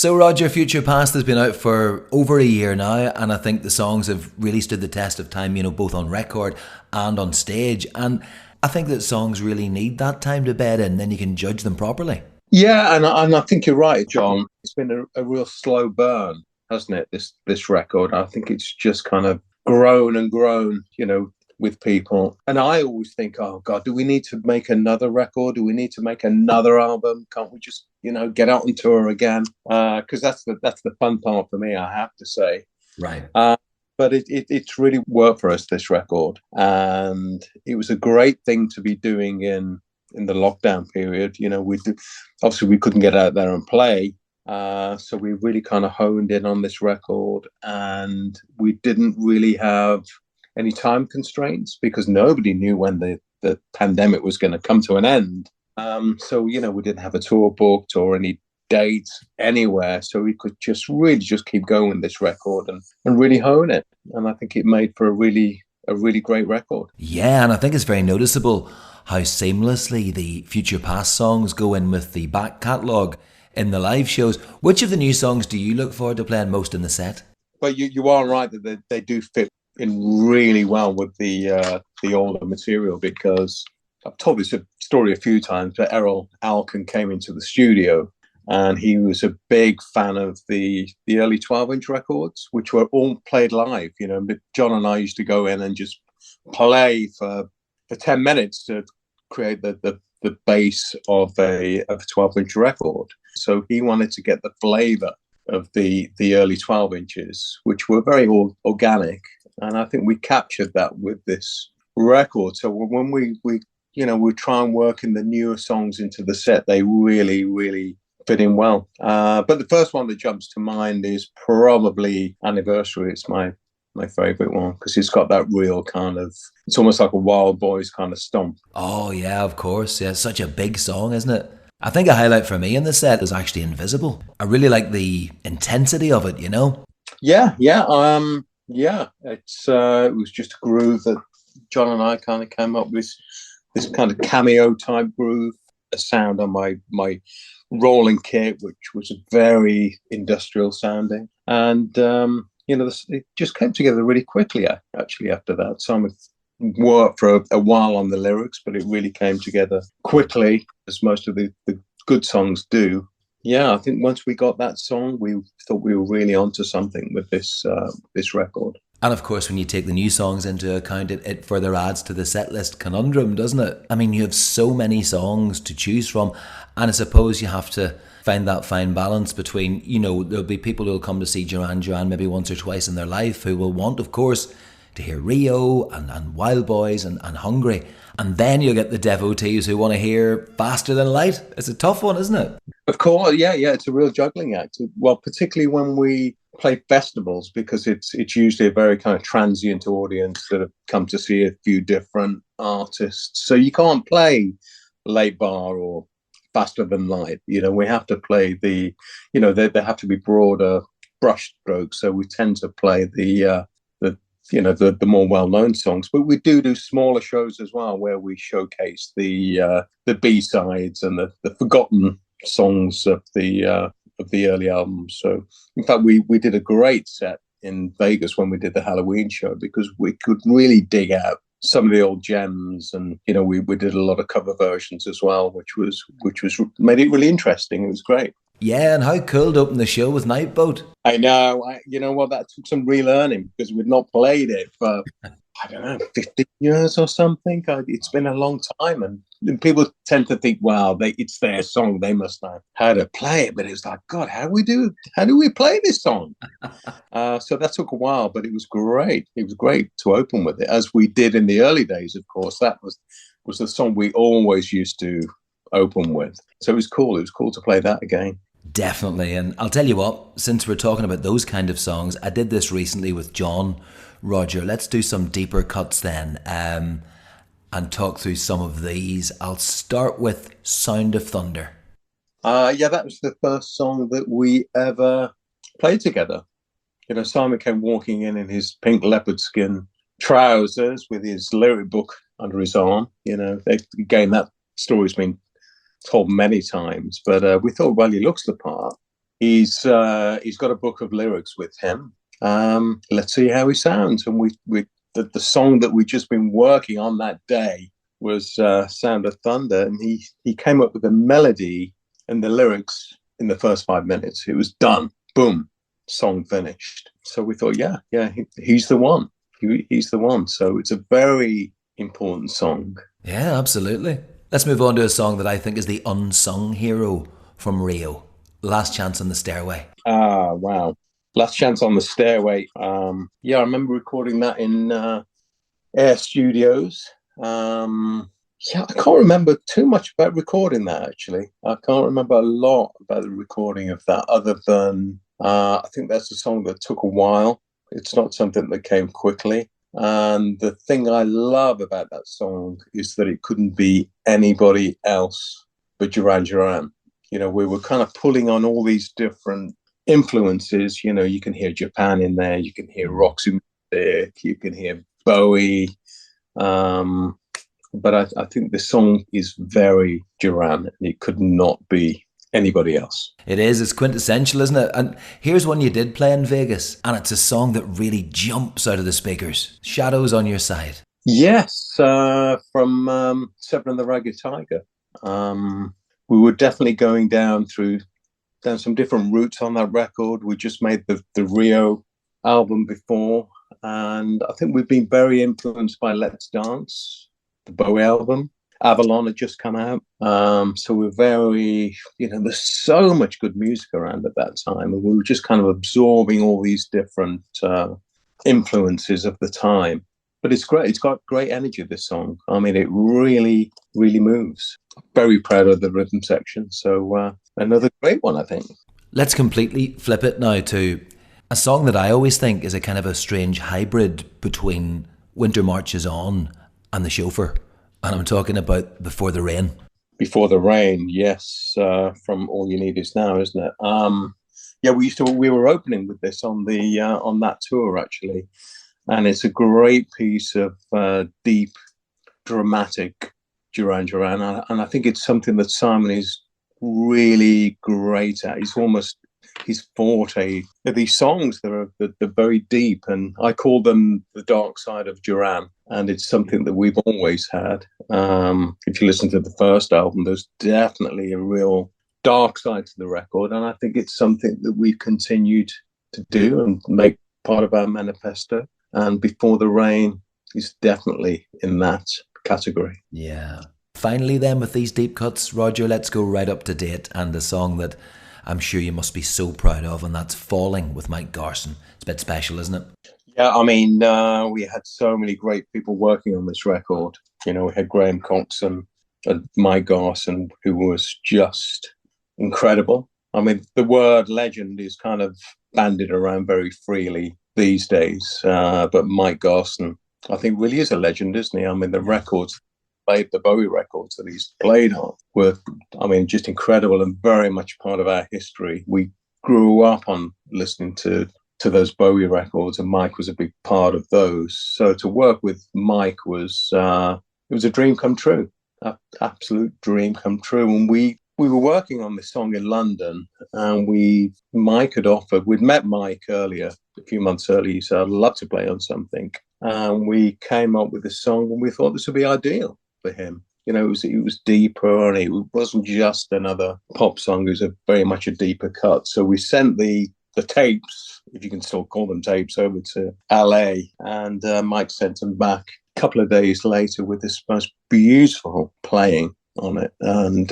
So Roger, Future Past has been out for over a year now, and I think the songs have really stood the test of time, both on record and on stage. And I think that songs really need that time to bed in, then you can judge them properly. Yeah, and I think you're right, John. It's been a real slow burn, hasn't it? This record. I think it's just kind of grown and grown, with people. And I always think, oh God, do we need to make another record? Do we need to make another album? Can't we just, get out on tour again? Because that's the fun part for me, I have to say. Right. But it's really worked for us, this record, and it was a great thing to be doing in the lockdown period. Obviously we couldn't get out there and play, so we really kind of honed in on this record, and we didn't really have any time constraints because nobody knew when the pandemic was going to come to an end. So we didn't have a tour booked or any dates anywhere, so we could just really just keep going with this record and really hone it. And I think it made for a really great record. Yeah, and I think it's very noticeable how seamlessly the Future Past songs go in with the back catalogue in the live shows. Which of the new songs do you look forward to playing most in the set? Well, you are right that they do fit in really well with the older material, because I've told this story a few times, but Errol Alkan came into the studio and he was a big fan of the early 12-inch records, which were all played live. John and I used to go in and just play for 10 minutes to create the base of a 12-inch record. So he wanted to get the flavor of the early 12 inches, which were very organic. And I think we captured that with this record. So when we try and work in the newer songs into the set, they really, really fit in well. But the first one that jumps to mind is probably Anniversary. It's my favorite one because it's got that real kind of, it's almost like a Wild Boys kind of stomp. Oh yeah, of course. Yeah, such a big song, isn't it? I think a highlight for me in the set is actually Invisible. I really like the intensity of it, Yeah. It was just a groove that John and I kind of came up with, this kind of cameo type groove, a sound on my rolling kit, which was very industrial sounding. And, it just came together really quickly, actually, after that. Simon worked for a while on the lyrics, but it really came together quickly, as most of the good songs do. Yeah, I think once we got that song, we thought we were really onto something with this record. And of course, when you take the new songs into account, it further adds to the setlist conundrum, doesn't it? I mean, you have so many songs to choose from, and I suppose you have to find that fine balance between, there'll be people who'll come to see Duran Duran maybe once or twice in their life who will want, of course, to hear Rio and Wild Boys and Hungry. And then you'll get the devotees who want to hear Faster Than Light. It's a tough one, isn't it? Of course, yeah, it's a real juggling act. Well, particularly when we play festivals, because it's usually a very kind of transient audience that have come to see a few different artists. So you can't play Late Bar or Faster Than Light. We have to play they have to be broader brush strokes. So we tend to play the more well-known songs, but we do smaller shows as well, where we showcase the B-sides and the forgotten songs of the early albums. So in fact, we did a great set in Vegas when we did the Halloween show, because we could really dig out some of the old gems, and we did a lot of cover versions as well, which was made it really interesting. It was great. Yeah, and how cool to open the show with Nightboat. I know. You know what? That took some relearning because we'd not played it for, I don't know, 15 years or something. It's been a long time. And people tend to think, wow, it's their song. They must know how to play it. But it was like, God, how do we play this song? So that took a while, but it was great. It was great to open with it, as we did in the early days, of course. That was the song we always used to open with. So it was cool. It was cool to play that again. Definitely. And I'll tell you what, since we're talking about those kind of songs, I did this recently with John. Roger, let's do some deeper cuts then, and talk through some of these. I'll start with Sound of Thunder. That was the first song that we ever played together. Simon came walking in his pink leopard skin trousers with his lyric book under his arm. Again, that story's been told many times, but we thought, well, he looks the part. He's got a book of lyrics with him. Let's see how he sounds. And the song that we'd just been working on that day was Sound of Thunder, and he came up with the melody and the lyrics in the first 5 minutes. It was done. Boom, song finished. So we thought, he's the one. He's the one. So it's a very important song. Yeah, absolutely. Let's move on to a song that I think is the unsung hero from Rio, Last Chance on the Stairway. Ah, wow. Last Chance on the Stairway. I remember recording that in Air Studios. I can't remember too much about recording that, actually. I can't remember a lot about the recording of that, other than I think that's a song that took a while. It's not something that came quickly. And the thing I love about that song is that it couldn't be anybody else but Duran Duran. We were kind of pulling on all these different influences. You can hear Japan in there, you can hear Roxy music, you can hear Bowie. But I think the song is very Duran, and it could not be anybody else. It's quintessential, isn't it? And here's one you did play in Vegas, and it's a song that really jumps out of the speakers. Shadows on Your Side. Yes, from Seven and the Ragged Tiger. We were definitely going down some different routes on that record. We just made the Rio album before, and I think we've been very influenced by Let's Dance, the Bowie album. Avalon had just come out. So we're very, there's so much good music around at that time. And we were just kind of absorbing all these different influences of the time. But it's great. It's got great energy, this song. I mean, it really, really moves. Very proud of the rhythm section. So another great one, I think. Let's completely flip it now to a song that I always think is a kind of a strange hybrid between Winter Marches On and The Chauffeur. And I'm talking about Before the Rain. Before the Rain, yes, from All You Need Is Now, isn't it? We were opening with this on that tour, actually. And it's a great piece of deep, dramatic Duran Duran. And I think it's something that Simon is really great at. It's almost his forte. These songs that are they're very deep, and I call them the dark side of Duran. And it's something that we've always had. If you listen to the first album, there's definitely a real dark side to the record. And I think it's something that we've continued to do and make part of our manifesto. And Before the Rain is definitely in that category. Yeah. Finally then, with these deep cuts, Roger, let's go right up to date, and the song that I'm sure you must be so proud of, and that's Falling with Mike Garson. It's a bit special, isn't it? Yeah, I mean, we had so many great people working on this record. We had Graham Coxon and Mike Garson, who was just incredible. I mean, the word legend is kind of bandied around very freely these days, but Mike Garson, I think, really is a legend, isn't he? I mean, the records, the Bowie records that he's played on were, I mean, just incredible and very much part of our history. We grew up on listening to those Bowie records, and Mike was a big part of those. So to work with Mike was it was a dream come true, absolute dream come true. And we were working on this song in London, and Mike had offered. We'd met Mike earlier, a few months earlier. He said, "I'd love to play on something," and we came up with this song, and we thought this would be ideal for him. It was deeper, and it wasn't just another pop song. It was very much a deeper cut. So we sent the tapes, if you can still call them tapes, over to LA, and Mike sent them back a couple of days later with this most beautiful playing on it. And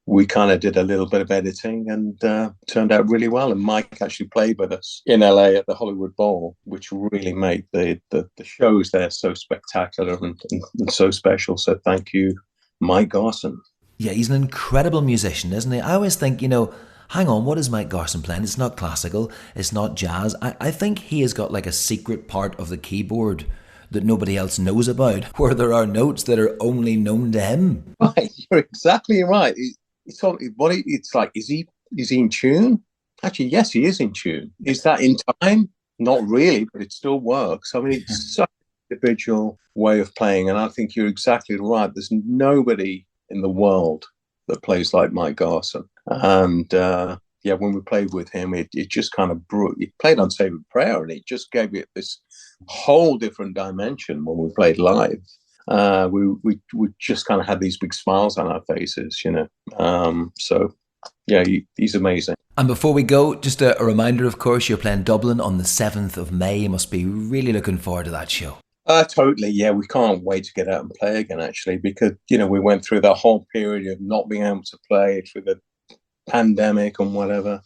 we kind of did a little bit of editing, and turned out really well. And Mike actually played with us in LA at the Hollywood Bowl, which really made the shows there so spectacular and so special. So thank you, Mike Garson. Yeah, he's an incredible musician, isn't he? I always think, hang on, what is Mike Garson playing? It's not classical, it's not jazz. I think he has got like a secret part of the keyboard that nobody else knows about, where there are notes that are only known to him. Right, you're exactly right. It's like, is he in tune? Actually, yes, he is in tune. Is that in time? Not really, but it still works. I mean, it's such an individual way of playing, and I think you're exactly right. There's nobody in the world that plays like Mike Garson. And yeah, when we played with him, it just kind of he played on Saving Prayer, and it just gave it this whole different dimension when we played live. We just kind of had these big smiles on our faces, you know. So yeah, he's amazing. And before we go, just a reminder, of course, you're playing Dublin on the 7th of May. You must be really looking forward to that show. Totally, yeah. We can't wait to get out and play again, actually, because, you know, we went through that whole period of not being able to play through the pandemic and whatever.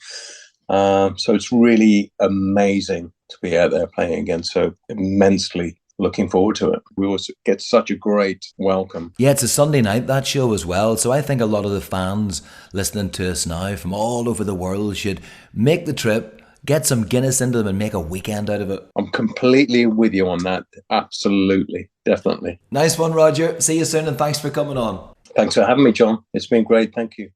So it's really amazing to be out there playing again. So immensely looking forward to it. We always get such a great welcome. Yeah, it's a Sunday night, that show as well. So I think a lot of the fans listening to us now from all over the world should make the trip, get some Guinness into them and make a weekend out of it. I'm completely with you on that. Absolutely. Definitely. Nice one, Roger. See you soon and thanks for coming on. Thanks for having me, John. It's been great. Thank you.